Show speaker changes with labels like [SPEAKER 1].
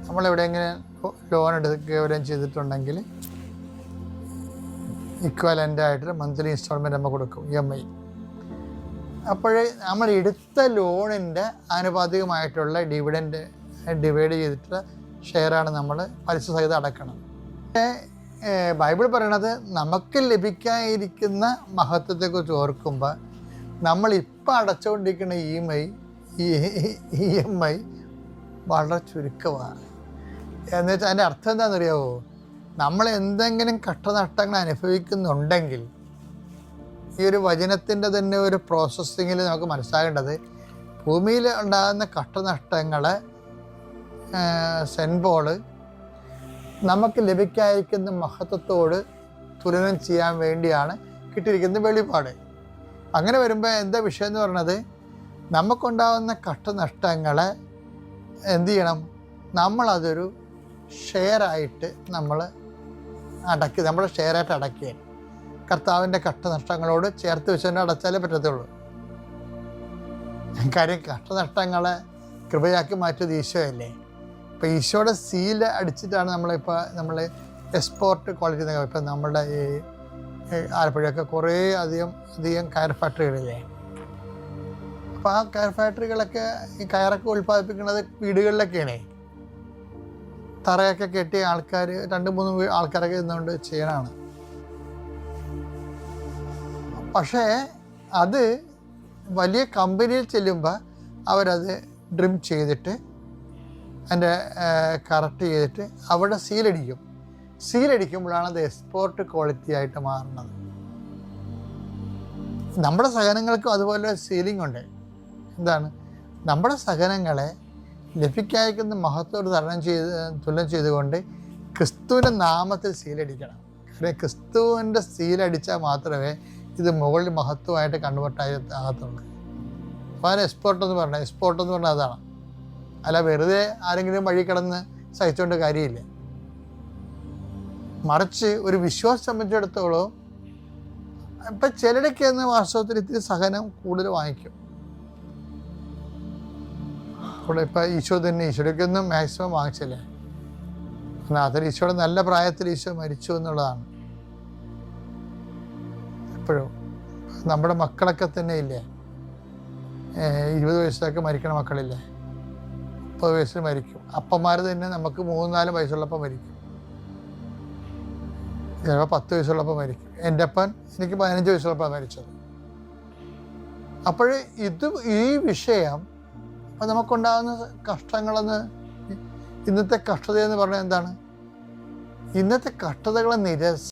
[SPEAKER 1] നമ്മളെവിടെയെങ്കിലും loan എടുക്കുകയും ചെയ്തിട്ടുണ്ടെങ്കിൽ ഇക്വലൻ്റായിട്ട് monthly instalment നമ്മൾ കൊടുക്കും, EMI. അപ്പോഴേ നമ്മൾ എടുത്ത ലോണിൻ്റെ ആനുപാതികമായിട്ടുള്ള ഡിവിഡൻഡ് ഡിവൈഡ് ചെയ്തിട്ടുള്ള ഷെയറാണ് നമ്മൾ പലിശ സഹിതം അടക്കണം. ബൈബിൾ പറയണത് നമുക്ക് ലഭിക്കാനിരിക്കുന്ന മഹത്വത്തെക്കുറിച്ച് ഓർക്കുമ്പോൾ നമ്മളിപ്പോൾ അടച്ചുകൊണ്ടിരിക്കുന്ന EMI വളരെ ചുരുക്കമാണ്. എന്നുവെച്ചാൽ അതിൻ്റെ അർത്ഥം എന്താണെന്നറിയാമോ? നമ്മൾ എന്തെങ്കിലും കഷ്ടനഷ്ടങ്ങൾ അനുഭവിക്കുന്നുണ്ടെങ്കിൽ ഈ ഒരു വചനത്തിൻ്റെ തന്നെ ഒരു പ്രോസസ്സിങ്ങിൽ നമുക്ക് മനസ്സിലാകേണ്ടത്, ഭൂമിയിൽ ഉണ്ടാകുന്ന കഷ്ടനഷ്ടങ്ങൾ സെൻപോള് നമുക്ക് ലഭിക്കാതിരിക്കുന്ന മഹത്വത്തോട് തുലനം ചെയ്യാൻ വേണ്ടിയാണ് കിട്ടിയിരിക്കുന്ന വെളിപ്പാട്. അങ്ങനെ വരുമ്പോൾ എന്താ വിഷയം എന്ന് പറയുന്നത്, നമുക്കുണ്ടാകുന്ന കഷ്ടനഷ്ടങ്ങളെ എന്തു ചെയ്യണം? നമ്മളതൊരു ഷെയറായിട്ട് നമ്മൾ നമ്മുടെ ഷെയറായിട്ട് അടയ്ക്കുക. കർത്താവിൻ്റെ കഷ്ടനഷ്ടങ്ങളോട് ചേർത്ത് വെച്ചുകൊണ്ട് അടച്ചാലേ പറ്റത്തുള്ളൂ. കാര്യം കഷ്ടനഷ്ടങ്ങളെ കൃപയാക്കി മാറ്റിയത് ഈശോയല്ലേ. ഇപ്പോൾ ഈശോയുടെ സീല് അടിച്ചിട്ടാണ് നമ്മൾ എക്സ്പോർട്ട് ക്വാളിറ്റി. ഇപ്പം നമ്മുടെ ഈ ആലപ്പുഴയൊക്കെ കുറേ അധികം കയർ ഫാക്ടറികളില്ലേ. അപ്പോൾ ആ കയർ ഫാക്ടറികളൊക്കെ ഈ കയറൊക്കെ ഉൽപ്പാദിപ്പിക്കുന്നത് വീടുകളിലൊക്കെയാണേ. തറയൊക്കെ കെട്ടി ആൾക്കാർ 2-3 ആൾക്കാരൊക്കെ ഇരുന്നുകൊണ്ട് ചെയ്യണതാണ്. പക്ഷേ അത് വലിയ കമ്പനിയിൽ ചെല്ലുമ്പോൾ അവരത് ഡ്രിം ചെയ്തിട്ട് അതിൻ്റെ കറക്റ്റ് ചെയ്തിട്ട് അവിടെ സീലടിക്കുമ്പോഴാണ് അത് എക്സ്പോർട്ട് ക്വാളിറ്റി ആയിട്ട് മാറുന്നത്. നമ്മുടെ സഹനങ്ങൾക്കും അതുപോലെ സീലിംഗ് ഉണ്ട്. എന്താണ്? നമ്മുടെ സഹനങ്ങളെ ലഭിക്കാതിരിക്കുന്ന മഹത്വത്തോട് തുലനം ചെയ്തുകൊണ്ട് ക്രിസ്തുവിൻ്റെ നാമത്തിൽ സീലടിക്കണം. കാരണം ക്രിസ്തുവിൻ്റെ സീലടിച്ചാൽ മാത്രമേ ഇത് മുകളിൽ മഹത്വമായിട്ട് കൺവേർട്ടാകത്തുള്ളൂ. അപ്പോൾ അതിന് എക്സ്പോർട്ട് എന്ന് പറഞ്ഞാൽ അതാണ്. അല്ല വെറുതെ ആരെങ്കിലും വഴി കിടന്ന് സഹിച്ചുകൊണ്ട് കാര്യമില്ല. മറിച്ച് ഒരു വിശ്വാസം സംബന്ധിച്ചിടത്തോളം ഇപ്പം ചിലരൊക്കെ എന്ന് വാസ്തവത്തിൽ ഇത്തിരി സഹനം കൂടുതൽ വാങ്ങിക്കും. അവിടെ ഇപ്പം ഈശോയ്ക്ക് ഒന്നും മാക്സിമം വാങ്ങിച്ചില്ലേ. അതിൽ ഈശോയുടെ നല്ല പ്രായത്തിൽ ഈശോ മരിച്ചു എന്നുള്ളതാണ്. എപ്പോഴും നമ്മുടെ മക്കളൊക്കെ തന്നെ ഇല്ലേ, 20 വയസ്സിലൊക്കെ മരിക്കണ മക്കളില്ലേ, 30 വയസ്സിൽ മരിക്കും. അപ്പന്മാർ തന്നെ നമുക്ക് 3-4 വയസ്സുള്ളപ്പോൾ മരിക്കും, ചിലപ്പോൾ 10 വയസ്സുള്ളപ്പോൾ മരിക്കും. എൻ്റെ അപ്പൻ എനിക്ക് 15 വയസ്സുള്ളപ്പോൾ മരിച്ചത്. അപ്പോൾ ഈ വിഷയം അപ്പോൾ നമുക്കുണ്ടാകുന്ന കഷ്ടങ്ങളെന്ന്, ഇന്നത്തെ കഷ്ടതയെന്ന് പറഞ്ഞാൽ എന്താണ്? ഇന്നത്തെ കഷ്ടതകളെ